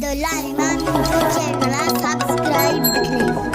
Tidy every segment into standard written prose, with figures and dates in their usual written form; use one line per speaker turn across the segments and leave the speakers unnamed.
Abdullah Imam YouTube channel subscribe करें।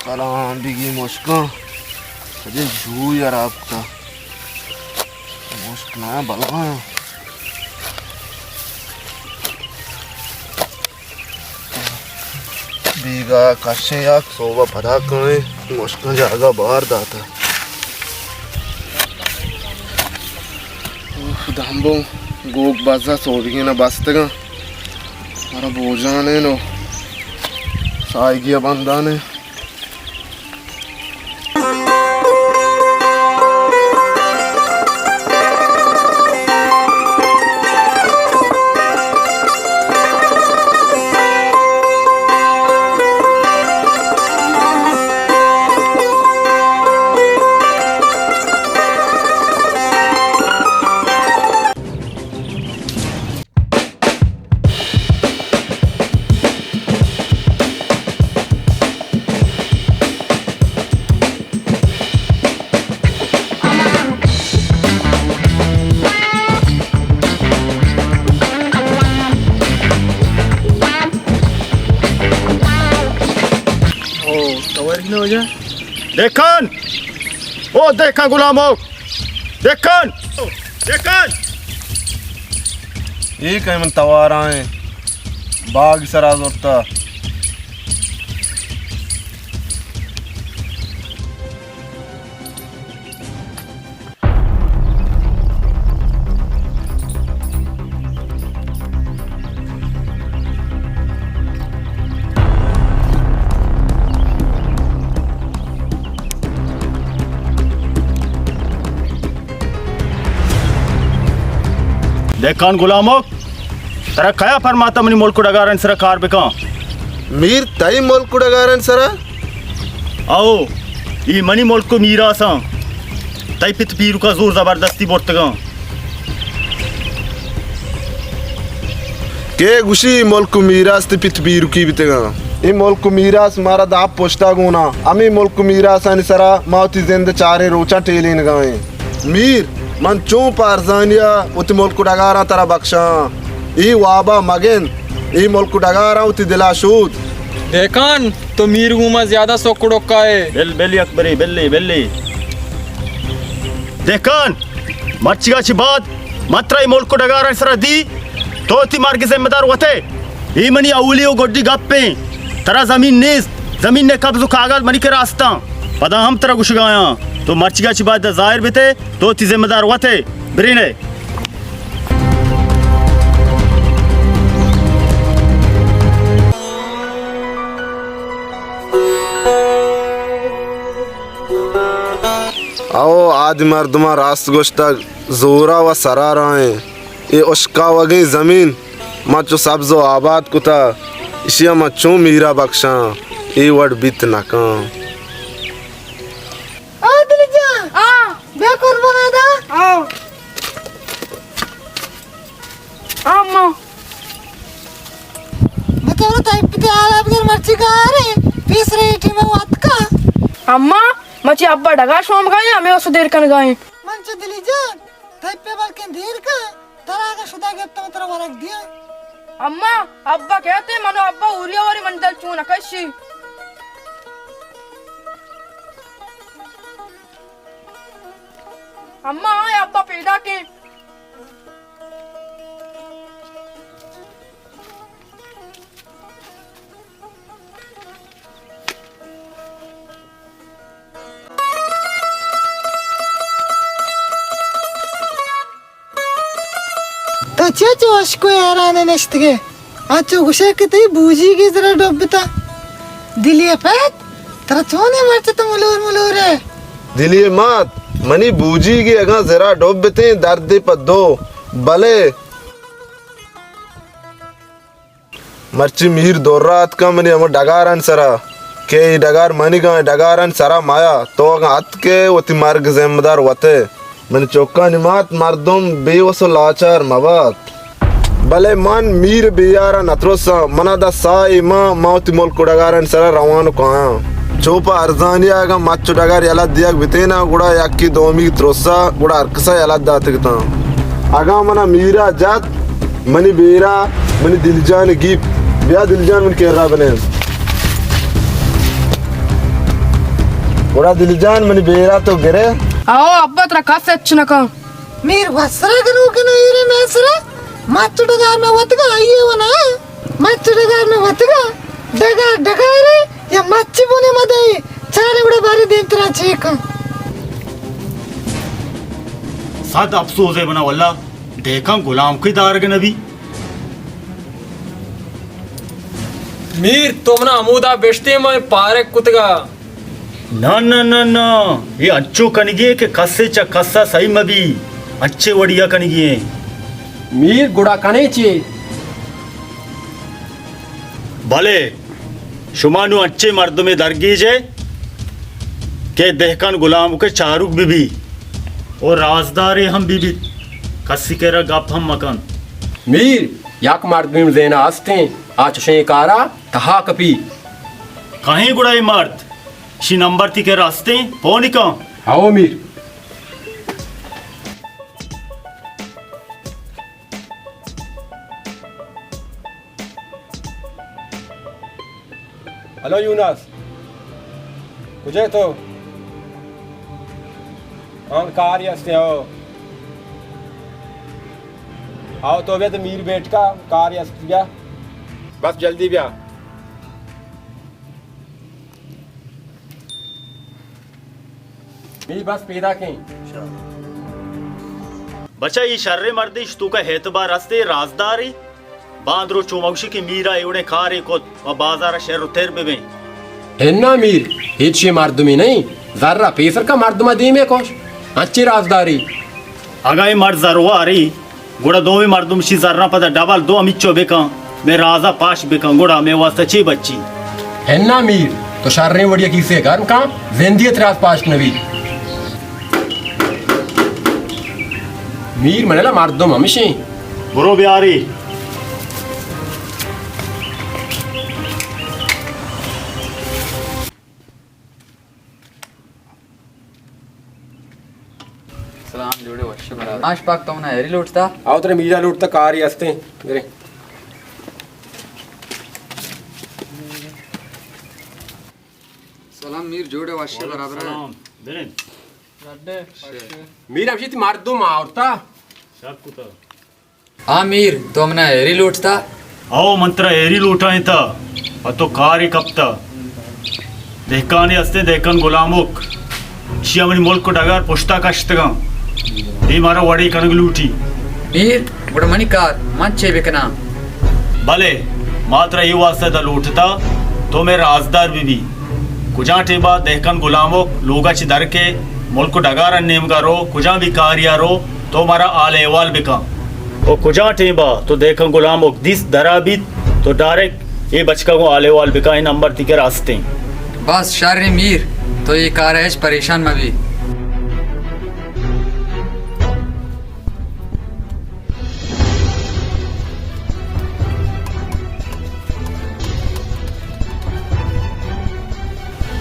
कलाम बिगी मुश्का अजय झू यार आपका मुश्क ना बलवा बीगा कशे या सोवा पता करें मुश्क जागा बाहर दाता दाम्बो गोग बाजा सोविगे ना बस्तगा मारा बोझाने नो साइगिया बंदाने
देखन ओ देखा गुलामो देखन देखन
एक है मन तवारा है बाग सराज होता
देखन गुलामो तेरा कया फरमाता मनी मोल कुड़गारन सरा कार बेका
मीर तई मोल कुड़गारन सरा
आओ ई मनी मोल को मीरा सा तई पित पीरू का जोर जबरदस्ती बोतगा
के गुशी मोल को मीरास ते पित बीरू की बितेगा ई मोल को मीरास मारा दाप पोस्टा गुना अमी मोल को मीरास अनि सरा माउती जिंद चारे रोचा टेलिन गाए मीर मन चू पारजानिया उति मोल कुड़गारा तरा बख्शा ई वाबा मगन ई मोल कुड़गारा उति दिला शूद
देखन तो मीर गुमा ज्यादा सोकड़ोका है
बेल बेली अकबरी बेली बेली देखन मर्चिगा ची बात मात्रा ई मोल कुड़गारन सरा दी तो ती मार के जिम्मेदार होते ई मनी अवलियो गोड्डी गप्पे तरा जमीन नीस जमीन ने कब्ज कागज मनी के रास्ता पता हम तरा कुछ गाया तो मर्चिगा ची बात जाहिर बेते तो ती जिम्मेदार होते ब्रीने
आओ आज मर्दमा रास्त गोश्ता जोरा व सरारा है ये उश्का वगे जमीन मचो सब्जो आबाद कुता इशिया मचो मीरा बख्शा ये वड बित नका
बेकुर बना दा आओ अम्मा बताओ तैपते आलाबगर मर्ची का रे पीस रही थी मैं वात का
अम्मा मची अब्बा डगा शोम गए हमें उस देर कन गए
मंच दिली जान तैपे बाके देर का तरा का शुदा के तो तेरा वरक दिया
अम्मा अब्बा कहते मनो अब्बा उरिया वाली मंडल चूना कशी अम्मा आए अब्बा पैदा के
तो चेचो अशको याराने नेश्त के आचो गुशे के तई बूजी की जरा डोबता दिलिए पैत तेरा चोने मरते तो मुलूर है
दिलिए मात मनी बूजी की अगा जरा डोबते दर्द पद्दो भले मर्ची मीर दोर्रात का मनी हम डगारन सरा के डगार मनी गए डगारन सरा माया तो अत के वती मार्ग जिम्मेदार वते मन चौका निमात मर्दम बेवसो लाचार मवात भले मन मीर बियारा नत्रोसा मना दा साई माउती मोल कुडगारन सरा रवान कोया चोपा अर्जानियागा मच्चु डगार यला दियाग बितेना गुड़ा याकी दोमी त्रोसा गुड़ा अर्कसा यला दातगता आगा मना मीरा जात मनी बेरा मनी दिलजान गीप बिया दिलजान मन केरा बने गुड़ा दिलजान मनी बेरा तो गिरे
आओ अब्बा तेरा काफी अच्छी ना कहो
మీరు వస్త్రగను కను ఈరే మేసరా మచ్చుడు గార్న వతగా అయ్యేవనా మచ్చుడు గార్న వతగా డగారే या मच्छी बोने मदे चाले बड़े बारी देंतरा चेक
साद अफसोस है बना वल्ला देखा गुलाम की दारग नबी
मीर तुम ना अमूदा बेचते मैं पारे कुतगा
ना ना ना ना ये अच्छो कनिगे के कस्से च कस्सा सही मबी अच्छे वड़िया कनिगे
मीर गुड़ा कने चे
भले शुमानु अच्छे मर्द में दरगीज है के देहकान गुलाम के चारुक बीबी और राजदार हम बीबी कस्सी के गप हम मकान
मीर याक मर्द में देना आस्ते आज शेकारा तहा कपी
कहीं गुड़ाई मर्द शी नंबर ती के रास्ते पौनिका
आओ मीर हेलो यूनास कुजे तो हम कार्य असते हो आओ तो वे तो मीर बेट का कार्य अस्तिया बस जल्दी ब्या मीर बस पैदा के
बचा ये शर्रे मर्दिश तू का हेतबार रास्ते राजदारी बांद्रो चुमौशी की मीरा एवढे खारे को बाजार शहर उतेर बेबे
हेन्ना मीर हिच मर्दमी नहीं जर्रा पेसर का मर्दमा दी में कोश अच्छी राजदारी
अगाई मर्द जरवा रही गुड़ा दो भी मर्दुम शी जर्रा पता डबल दो अमिच्चो बेका मैं राजा पाश बेका गुड़ा मैं वास्ता ची बच्ची
हेन्ना मीर तो शर्रे वड़िया किसे गर्म का जिंदगी त्रास पाश नवी मीर मनेला मर्दम हमेशा
बुरो बिहारी
सलाम जोड़े वर्ष बराबर आश पाक तो ना हेरी लूटता
आओ तेरे मीरा लूटता कार्य अस्ते मेरे
सलाम मीर जोड़े वर्ष बराबर है
बेने
मीर अभी ती मर्दम औरता
सब कुता
हाँ मीर तो ना हेरी लूटता
आओ मंत्र एरी लूटा था और तो कार्य कपता देहकाने अस्ते देहकान गुलामुक शियामनी मुल्क को डगार पुश्ता कश्तगा ये मारा वड़ी कनग लूटी
मीर बुड़मनी कार मंचे बिकना
भले मात्र ये वास्ते दा लूटता तो मेरा राजदार बीबी कुजा टेबा देहकान गुलामुक लोगा ची दर के मुल्क को डगार नेम का रो कुजा भी कारिया रो तो मारा आल एवाल बिका और कुजा टेबा तो देहकान गुलामुक दिस दरा भी तो डायरेक्ट ये बचका को आल एवाल बिका इन नंबर ती के रास्ते
बस शारे मीर तो ये कार है परेशान में भी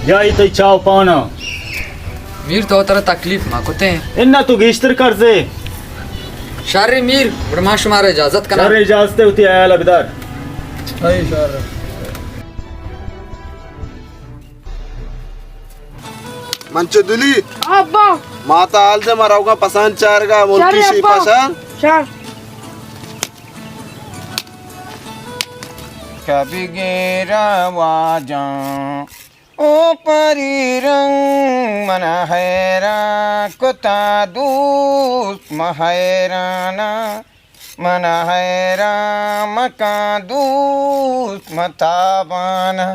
या तो चाव पाना
मीर तो तरह तकलीफ माकुते हैं
इन्ना तो गेश्तर कर से
शारे मीर बुड़मा शुमार इजाजत करना
सारे इजाजते होती है लबदार
मंचो दुली
अब्बा
माता हाल से मराऊगा पसंद चारगा मुल्की
चारे
शी
अब्बा।
पसंद
चार
कभी गेरा वाजा ओ परी रंग मन हैरा कुता दूस महैराना मन हैरा मका दूस मताबाना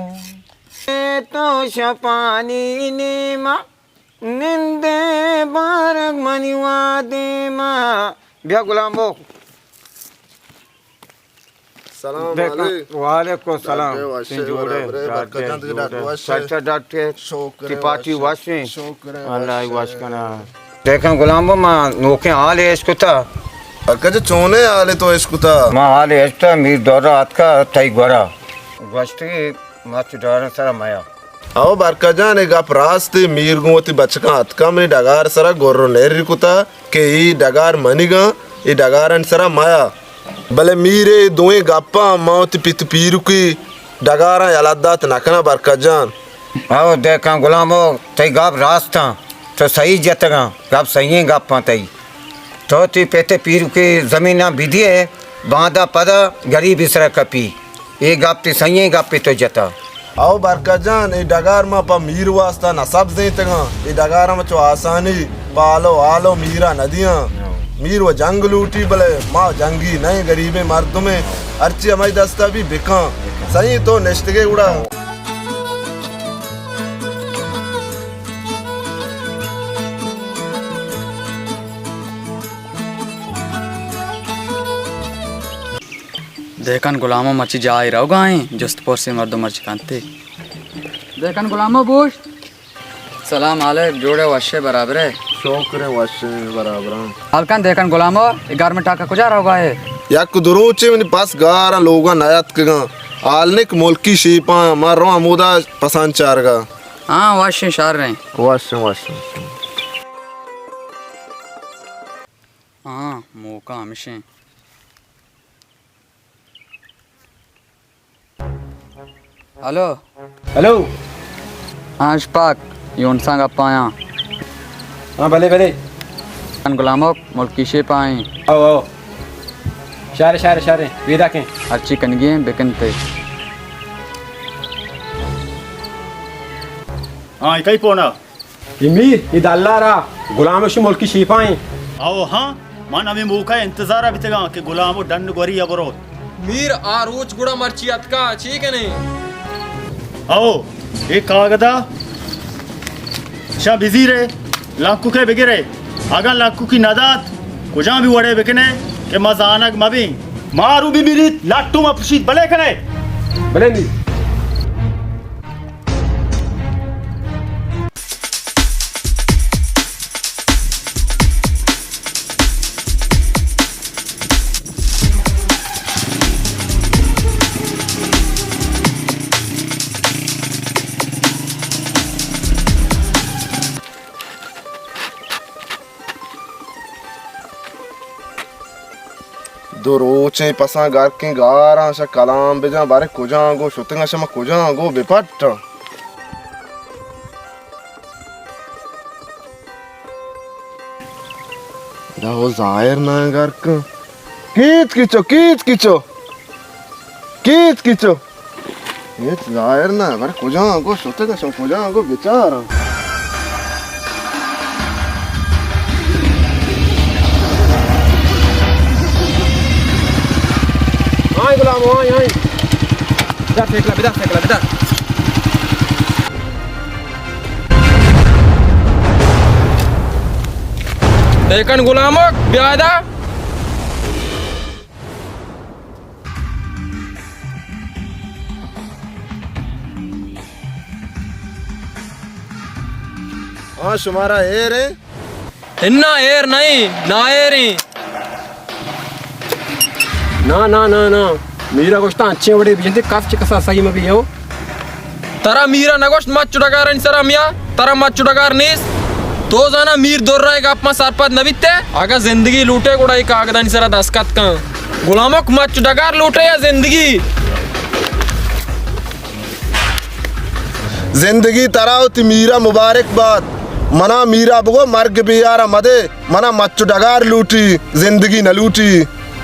तो शपानी नेमा निंदे बारक मनिवा देमा भ्या गुलाम बो
सलाम
वालेकुम सलाम
वाशे
जोड़े
बराबर बरकत जंद डाट वाशे
चाचा डाटे
शुक्र
टिपाटी वाशे
शुक्र
अल्लाह वाश कना देखा गुलाम मां नोके हाल है इसको ता
अकज चोने आले तो इसको ता
मां हाल है इसका मीर दौरा हाथ का तई गोरा वास्ते माच डारन सारा माया
आओ बरकजान एक आप रास्ते मीर गोती बचका हतका में डगार सरा गोर्रो नेरी कुता के ई डगार मनिगा ई डगारन सरा माया भले मीरे दोए गप्पा मौत पित पीरु की डगारा यलादात नकना बरकजान
आओ देखा गुलामो तई गाप रास्ता तो सही जतगा गाप सही गापा तई तो ती पेते पीर के जमीना बिधिए बांधा पदा गरीब इसरा कपी ये गाप ती सही गापे तो जता
आओ बरकजान ई डगार मा पा मीर वास्ता नसब दे तगा ई डगार में चो आसानी पालो आलो मीरा नदियां मीर वो जंग लूटी भले माँ जंगी नहीं गरीबे मर्द में अर्ची हमारी दस्ता भी बिका सही तो नेश्तगे उड़ा
देखन गुलामो मची जा ही रहो गाए जस्तपुर से मर्दो मर्च कांते देखन गुलामो बूश सलाम अलैक जोड़े वशे बराबर है
शौकरे वशे बराबर
हल्कन देखन गुलामो 11 मिनट का कुजा रहो गाए
याक दुरोचे में पास गारा लोगा नयात कगा आलनिक मुल्की शीपा मारो अमूदा पसंद चारगा
हाँ वशे शार रहे
वशे वशे
हाँ मौका हमेशा हेलो
हेलो
हाँ इशफाक यून संग पाया
हाँ भले भले
गुलामो मुल्की शे पाए
आओ आओ शारे वेदा के
अच्छी कनगी बेकनते
हाँ कहीं पोना
ये मीर ये दल्लारा गुलाम से मुल्क की शिफाएं
आओ हाँ मन हमें मौका इंतजार अभी तक कि गुलामो डंड गोरी अबरो
मीर आ रोज गुड़ा मर्ची अतका ठीक है नहीं
आओ एक कागदा शा बिजी रे लाकू के बिगरे अगर लाकू की नदात कुजा भी वड़े बिकने के मजानक मबी मारू भी बिरी लाटू मपशीद भले कने
भले मीर
दो रोचे पसा गार के गारा शा कलाम बेजा बारे कुजा गो शुतंगा शमा कुजा गो बेपट दाओ जाहिर ना गार का कीच किचो ये जाहिर ना बारे कुजा गो शुतंगा शमा कुजा गो बेचारा
हाँ गुलाम हाँ यहाँ इधर फेंकला
देखन गुलामो ब्यादा
हाँ शुमारा ए रे
इन्ना एर नहीं ना एरी
ना मीरा गोश्ता अच्छे बड़े बिजते काफ चिकसा सही में भी हो
तरा मीरा नगोश मत चुड़गारन सरा मिया तरा मत चुड़गार नीस तो जाना मीर दोर रहा है अपना सरपद नबिते अगर जिंदगी लूटे गुड़ा एक कागदानी सरा दस्खत का गुलामों को मत चुड़गार लूटे या
जिंदगी तराव ती मीरा मुबारकबाद मना मीरा बगो मर्ग बियारा मदे मना मच्चु डगार लूटी जिंदगी न लूटी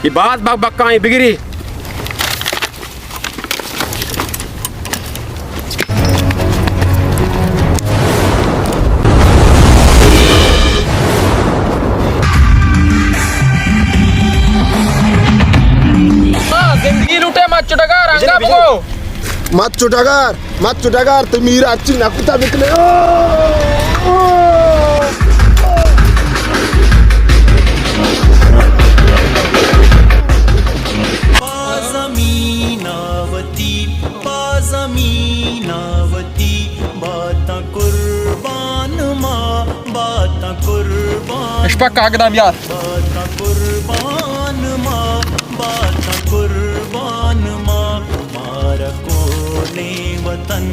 ये बात बक्का है बिगड़ी
जिंदगी लूटे मत चुड़गार अंगा बगो
मत चुटगार तो मीरा अच्छी नकुता बिकले
जमीन
दीपक कागदाम यार
कुर्बान माँ बात कुर्बान माँ मार को ने वतन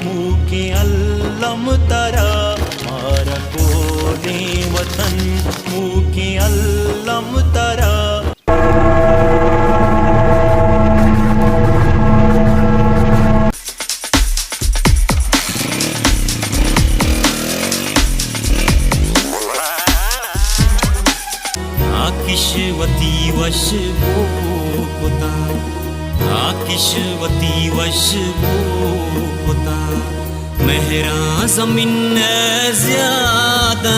मुँह के अल्लम तरा मार को ने वतन मुँह के अल्लम तरा आकिशवती वश वो पुता आकिशवती वश वो पुता मेहरा जमीन ज्यादा